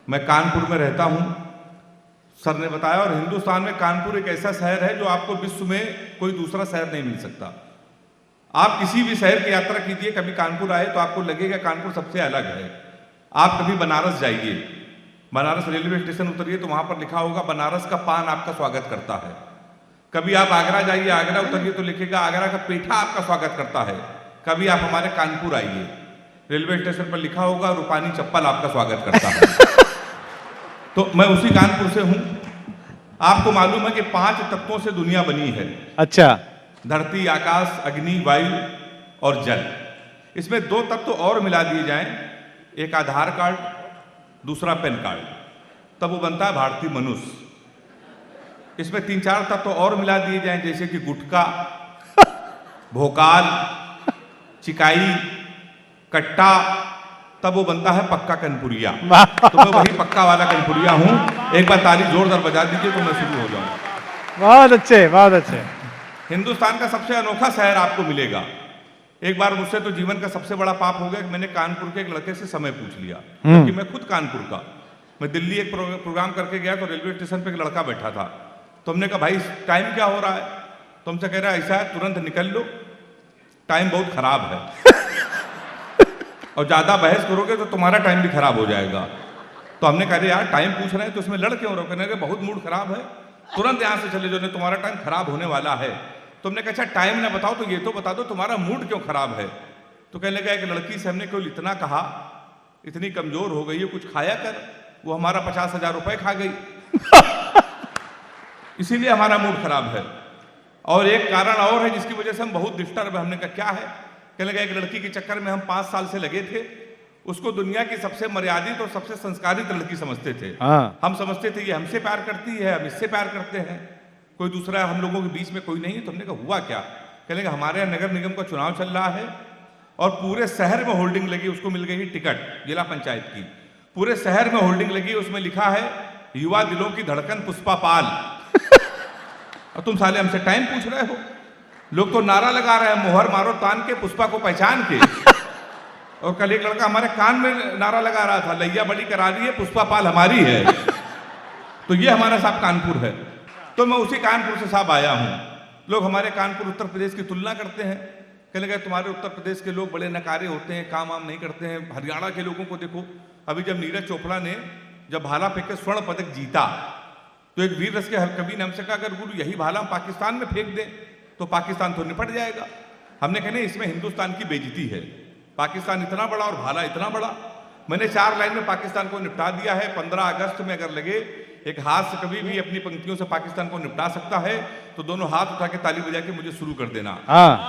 मैं कानपुर में रहता हूं, सर ने बताया, और हिंदुस्तान में कानपुर एक ऐसा शहर है जो आपको विश्व में कोई दूसरा शहर नहीं मिल सकता। आप किसी भी शहर की यात्रा कीजिए, कभी कानपुर आए तो आपको लगेगा कानपुर सबसे अलग है। आप कभी बनारस जाइए, बनारस रेलवे स्टेशन उतरिए तो वहां पर लिखा होगा बनारस का पान आपका स्वागत करता है। कभी आप आगरा जाइए, आगरा उतरिए तो लिखेगा आगरा का पेठा आपका स्वागत करता है। कभी आप हमारे कानपुर आइए, रेलवे स्टेशन पर लिखा होगा रूपानी चप्पल आपका स्वागत करता है। तो मैं उसी कानपुर से हूं। आपको मालूम है कि 5 तत्वों से दुनिया बनी है। अच्छा। धरती, आकाश, अग्नि, वायु और जल। इसमें 2 तत्व और मिला दिए जाएं, एक आधार कार्ड, दूसरा पैन कार्ड, तब वो बनता है भारतीय मनुष्य। इसमें 3-4 तत्व और मिला दिए जाएं, जैसे कि गुटखा, भोकाल, चिकाई, कट्टा, तब वो बनता है पक्का कनपुरिया। तो मैं वही पक्का वाला कनपुरिया हूं। एक बार ताली जोरदार बजा दीजिए तो मैं शुरू हो जाऊं। बहुत अच्छे, बहुत अच्छे। हिंदुस्तान का सबसे अनोखा शहर आपको मिलेगा। एक बार मुझसे तो जीवन का सबसे बड़ा पाप हो गया कि मैंने कानपुर के एक लड़के से समय पूछ लिया, क्योंकि मैं खुद कानपुर का। मैं दिल्ली एक प्रोग्राम करके गया तो रेलवे स्टेशन पे एक लड़का बैठा था, तो हमने कहा भाई टाइम क्या हो रहा है? तो हमसे कह रहा है ऐसा है तुरंत निकल लो, टाइम बहुत खराब है और ज्यादा बहस करोगे तो तुम्हारा टाइम भी खराब हो जाएगा। तो हमने कहा यार टाइम पूछ रहे हैं तो इसमें लड़ क्यों रहो? कहने लगे बहुत मूड खराब है, तुरंत यहां से चले जाओ, तुम्हारा टाइम खराब होने वाला है। तुमने कहा अच्छा टाइम ना बताओ तो ये तो बता दो तुम्हारा मूड क्यों खराब है? तो कहने लगा एक लड़की से हमने केवल इतना कहा, इतनी कमजोर हो गई है, कुछ खाया कर, वो हमारा 50,000 रुपए खा गई इसीलिए हमारा मूड खराब है। और एक कारण और है जिसकी वजह से हम बहुत डिस्टर्ब है। हमने कहा क्या है? कहने लगा एक लड़की के चक्कर में हम 5 साल से लगे थे, उसको दुनिया की सबसे मर्यादित और सबसे संस्कारित लड़की समझते थे। हम समझते थे ये हमसे प्यार करती है, हम इससे प्यार करते हैं, कोई दूसरा हम लोगों के बीच में कोई नहीं। तो हमने कहा हुआ क्या? कहने लगा हमारे यहाँ नगर निगम का चुनाव चल रहा है और पूरे शहर में होल्डिंग लगी, उसको मिल गई टिकट जिला पंचायत की, पूरे शहर में होल्डिंग लगी, उसमें लिखा है युवा दिलों की धड़कन पुष्पा पाल और तुम साले हमसे टाइम पूछ रहे हो? लोग तो नारा लगा रहे हैं मोहर मारो तान के, पुष्पा को पहचान के। और कल एक लड़का हमारे कान में नारा लगा रहा था लैया बड़ी करा रही है, पुष्पा पाल हमारी है। तो ये हमारा साहब कानपुर है। तो मैं उसी कानपुर से साहब आया हूं। लोग हमारे कानपुर उत्तर प्रदेश की तुलना करते हैं, कहने लगे तुम्हारे उत्तर प्रदेश के लोग बड़े नकारे होते हैं, काम वाम नहीं करते हैं। हरियाणा के लोगों को देखो, अभी जब नीरज चोपड़ा ने जब भाला फेंक के स्वर्ण पदक जीता तो एक वीर रस के कवि ने हमसे कहा अगर गुरु यही भाला हम पाकिस्तान में फेंक दें तो पाकिस्तान तो निपट जाएगा। हमने कहा नहीं, इसमें हिंदुस्तान की बेइज्जती है, पाकिस्तान इतना बड़ा और भाला इतना बड़ा। मैंने 4 लाइन में पाकिस्तान को निपटा दिया है। 15 अगस्त में अगर लगे एक हाथ से कभी भी अपनी पंक्तियों से पाकिस्तान को निपटा सकता है तो दोनों हाथ उठा के ताली बजा के मुझे शुरू कर देना।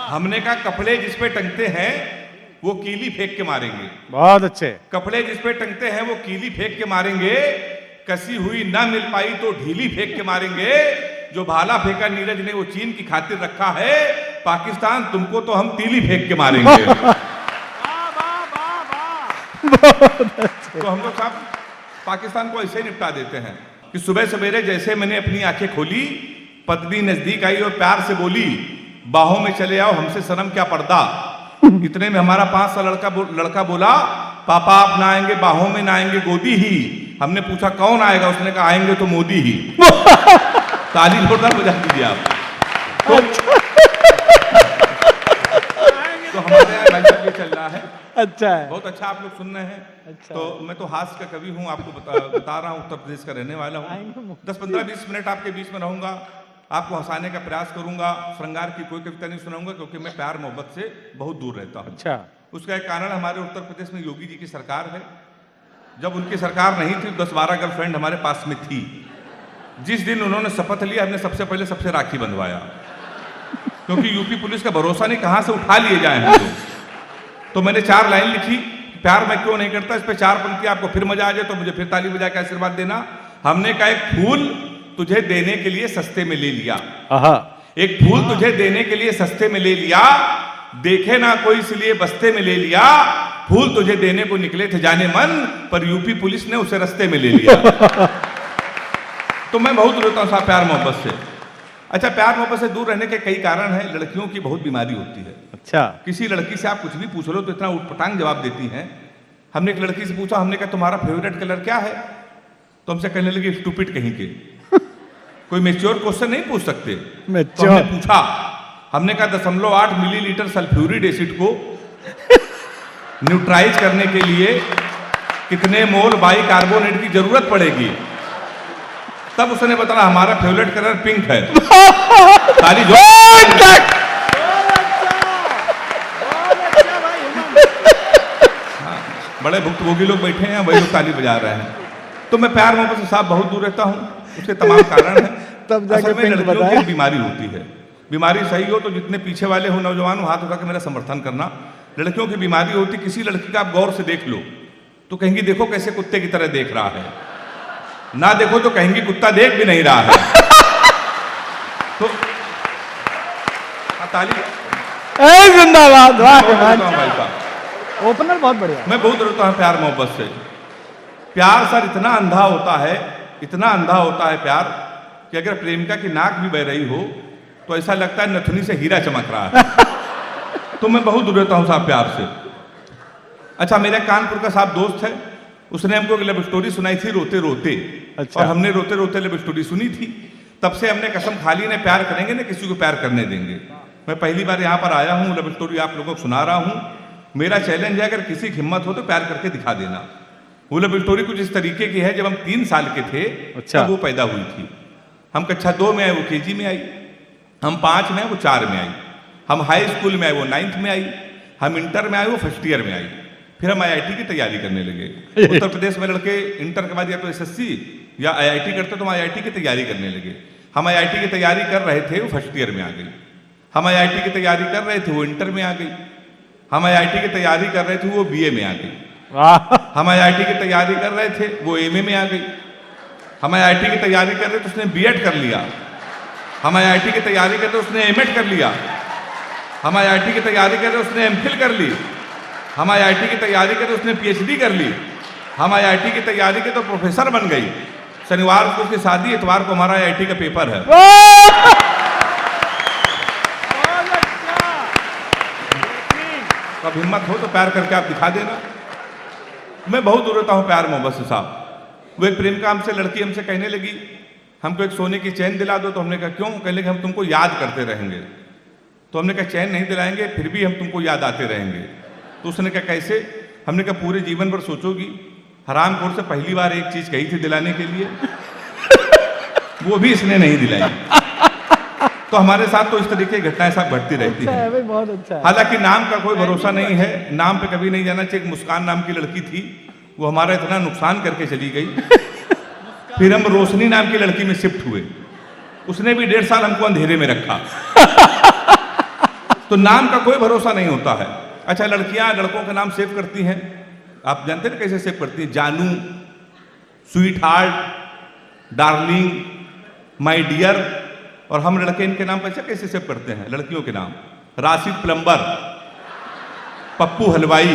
हमने कहा कपड़े जिस पे टंगते हैं वो कीली फेंक के मारेंगे। बहुत अच्छे। कपड़े जिस पे टंगते हैं वो कीली फेंक के मारेंगे, कसी हुई ना मिल पाई तो ढीली फेंक के मारेंगे। जो भाला फेंका नीरज ने वो चीन की खातिर रखा है, पाकिस्तान तुमको तो हम तीली फेंक के मारेंगे। तो हम लोग साहब पाकिस्तान को ऐसे ही निपटा देते हैं कि सुबह सवेरे जैसे मैंने अपनी आंखें खोली, पत्नी नजदीक आई और प्यार से बोली बाहों में चले आओ, हमसे शर्म क्या पर्दा। इतने में हमारा 5 साल लड़का बोला पापा आप ना आएंगे बाहों में, ना आएंगे गोदी ही। हमने पूछा कौन आएगा? उसने कहा आएंगे तो मोदी ही। ताली जोरदार बजा दीजिए आप। तो हमारे यहाँ भाई साहब ये चल रहा है। अच्छा है, बहुत अच्छा आप लोग सुन रहे हैं। अच्छा। तो मैं तो हास्य का कवि हूँ, आपको बता रहा हूँ, उत्तर प्रदेश का रहने वाला हूँ। 10-15-20 मिनट आपके बीच में रहूंगा, आपको हंसाने का प्रयास करूंगा। श्रृंगार की कोई कविता नहीं सुनाऊंगा क्योंकि मैं प्यार मोहब्बत से बहुत दूर रहता हूँ। अच्छा। उसका एक कारण हमारे उत्तर प्रदेश में योगी जी की सरकार है। जब उनकी सरकार नहीं थी 10-12 गर्लफ्रेंड हमारे पास में थी। जिस दिन उन्होंने शपथ लिया हमने सबसे पहले सबसे राखी बंधवाया, क्योंकि यूपी पुलिस का भरोसा नहीं कहां से उठा लिए जाए हम लोग। तो मैंने 4 लाइन लिखी, प्यार मैं क्यों नहीं करता, इस पे 4 पंक्ति आपको फिर मजा आ जाए तो मुझे फिर ताली बजा के आशीर्वाद देना। हमने कहा एक फूल तुझे देने के लिए सस्ते में ले लिया, एक फूल तुझे देने के लिए सस्ते में ले लिया, देखे ना कोई इसलिए बस्ते में ले लिया। फूल तुझे देने को निकले थे जाने मन, पर यूपी पुलिस ने उसे रस्ते में ले लिया। तो मैं बहुत रोता हूं साहब प्यार मोहब्बत से। अच्छा, प्यार मोहब्बत से दूर रहने के कई कारण हैं। लड़कियों की बहुत बीमारी होती है। अच्छा। किसी लड़की से आप कुछ भी पूछ लो तो इतना उटपटांग जवाब देती हैं। हमने एक लड़की से पूछा, हमने कहा तुम्हारा फेवरेट कलर क्या है? तो हमसे कहने लगे स्टूपिड कहीं के। कोई मेच्योर क्वेश्चन नहीं पूछ सकते। तो Mature। हमने पूछा, हमने कहा 0.8 मिलीलीटर सल्फ्यूरिक एसिड को न्यूट्राइज करने के लिए कितने मोल बाइकार्बोनेट की जरूरत पड़ेगी। तब उसने बताया हमारा फेवरेट कलर पिंक है। ताली जो बड़े भुक्तभोगी लोग बैठे हैं, वही लोग ताली बजा रहे हैं। तो मैं प्यार मोहब्बत से साहब बहुत दूर रहता हूँ, उसके तमाम कारण हैं। तब जाके असल में पिंक लड़कियों बताया। की बीमारी होती है। बीमारी सही हो तो जितने पीछे वाले हो नौजवान हो, हाथ उठा के मेरा समर्थन करना। लड़कियों की बीमारी होती, किसी लड़की का आप गौर से देख लो तो कहेंगी देखो कैसे कुत्ते की तरह देख रहा है, ना देखो तो कहेंगी कुत्ता देख भी नहीं रहा है। तो ताली जिंदाबाद, वाह भाई कमाल। साहब, ओपनर बहुत बढ़िया। मैं बहुत डरता हूँ प्यार मोहब्बत से। प्यार सर इतना अंधा होता है, इतना अंधा होता है प्यार कि अगर प्रेमिका की नाक भी बह रही हो तो ऐसा लगता है नथुनी से हीरा चमक रहा है। तो मैं बहुत दूर रहता हूँ साहब प्यार से। अच्छा, मेरे कानपुर का साहब दोस्त है, उसने हमको एक लव स्टोरी सुनाई थी रोते रोते। अच्छा। और हमने रोते रोते लव स्टोरी सुनी थी। तब से हमने कसम खा ली, न प्यार करेंगे न किसी को प्यार करने देंगे। मैं पहली बार यहाँ पर आया हूँ, लव स्टोरी आप लोगों को सुना रहा हूँ। मेरा चैलेंज है, अगर किसी की हिम्मत हो तो प्यार करके दिखा देना। वो लव स्टोरी कुछ इस तरीके की है, जब हम 3 साल के थे अच्छा। तब वो पैदा हुई थी। हम कक्षा 2 में आए, वो KG में आई। हम 5 में आए, वो 4 में आई। हम हाई स्कूल में आए, वो 9th में आई। हम इंटर में आए, वो 1st ईयर में आई। फिर हम IIT की तैयारी करने लगे। उत्तर प्रदेश में लड़के इंटर के बाद या तो SSC या IIT करते, तो हम IIT की तैयारी करने लगे। हम IIT की तैयारी कर रहे थे, वो 1st ईयर में आ गई। हम IIT की तैयारी कर रहे थे, वो इंटर में आ गई। हम IIT की तैयारी कर रहे थे, वो BA में आ गई। वाह, हम IIT की तैयारी कर रहे थे, वो MA में आ गई। हम IIT की तैयारी कर रहे थे, उसने B.Ed कर लिया। हम IIT की तैयारी कर रहे थे, उसने M.Ed कर लिया। हम IIT की तैयारी कर रहे थे, उसने M.Phil कर ली। हम IIT की तैयारी कर रहे थे, उसने PhD कर ली। हम IIT की तैयारी के तो प्रोफेसर बन गई। शनिवार को उसकी शादी, इतवार को हमारा IIT का पेपर है। अब हिम्मत हो तो प्यार करके आप दिखा देना। मैं बहुत दूर रहता हूँ प्यार मोहब्बत से साहब। वो एक प्रेमिका हमसे, लड़की हमसे कहने लगी हमको एक सोने की चैन दिला दो। तो हमने कहा क्यों? कहने लगे हम तुमको याद करते रहेंगे। तो हमने कहा चैन नहीं दिलाएंगे, फिर भी हम तुमको याद आते रहेंगे। तो उसने कहा कैसे? हमने कहा पूरे जीवन भर सोचोगी। हरामखोर से पहली बार एक चीज कही थी दिलाने के लिए, वो भी इसने नहीं दिलाई। तो हमारे साथ तो इस तरीके की घटनाएं सब घटती रहती अच्छा हैं। है भाई, बहुत अच्छा है। हालांकि नाम का कोई भरोसा नहीं है, नाम पे कभी नहीं जाना चाहिए। एक मुस्कान नाम की लड़की थी, वो हमारा इतना नुकसान करके चली गई। फिर हम रोशनी नाम की लड़की में शिफ्ट हुए, उसने भी 1.5 साल हमको अंधेरे में रखा। तो नाम का कोई भरोसा नहीं होता है। अच्छा, लड़कियां लड़कों के नाम सेव करती हैं, आप जानते हैं कैसे सेव करती हैं? जानू, sweetheart, darling, my dear. और हम लड़के इनके नाम पैसे कैसे सेव करते हैं? लड़कियों के नाम, राशिद प्लम्बर, पप्पू हलवाई,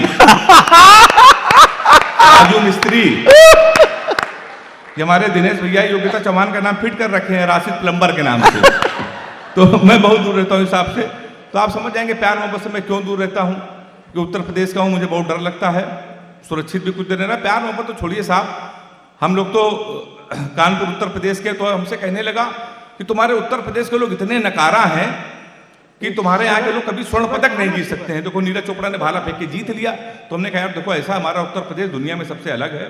राजू मिस्त्री। ये हमारे दिनेश भैया योगिता चौहान का नाम फिट कर रखे हैं राशिद प्लम्बर के नाम से। तो मैं बहुत दूर रहता हूँ हिसाब से। तो आप समझ जाएंगे प्यार मोहब्बत से मैं क्यों दूर रहता हूँ, कि उत्तर प्रदेश का हूँ, मुझे बहुत डर लगता है। सुरक्षित भी कुछ देर नहीं रहा। प्यार मोहब्बत तो छोड़िए साहब, हम लोग तो कानपुर उत्तर प्रदेश के, तो हमसे कहने लगा कि तुम्हारे उत्तर प्रदेश के लोग इतने नकारा हैं कि तुम्हारे यहाँ के लोग कभी स्वर्ण पदक नहीं जीत सकते हैं। देखो नीरज चोपड़ा ने भाला फेंक के जीत लिया। तो हमने कहा यार देखो, ऐसा हमारा उत्तर प्रदेश दुनिया में सबसे अलग है।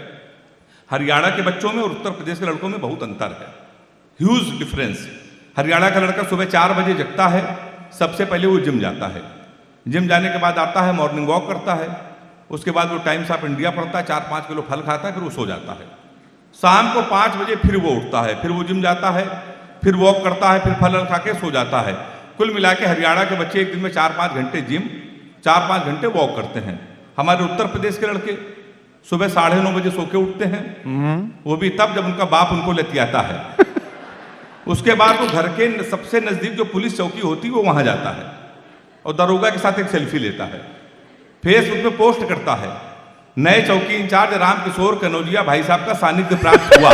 हरियाणा के बच्चों में और उत्तर प्रदेश के लड़कों में बहुत अंतर है, ह्यूज डिफरेंस। हरियाणा का लड़का सुबह 4 बजे जगता है, सबसे पहले वो जिम जाता है। जिम जाने के बाद आता है, मॉर्निंग वॉक करता है। उसके बाद वो टाइम्स ऑफ इंडिया पढ़ता है, 4-5 किलो फल खाता है, फिर वो सो जाता है। शाम को 5 बजे फिर वो उठता है, फिर वो जिम जाता है, फिर वॉक करता है, फिर फल खा के सो जाता है। कुल मिला के हरियाणा के बच्चे एक दिन में 4-5 घंटे जिम, 4-5 घंटे वॉक करते हैं। हमारे उत्तर प्रदेश के लड़के सुबह 9:30 बजे सो के उठते हैं, वो भी तब जब उनका बाप उनको लेतियाता है। उसके बाद वो घर के सबसे नजदीक जो पुलिस चौकी होती है वो वहां जाता है और दरोगा के साथ एक सेल्फी लेता है, फेसबुक पे पोस्ट करता है, नए चौकी इंचार्ज राम किशोर कनौजिया भाई साहब का सानिध्य प्राप्त हुआ।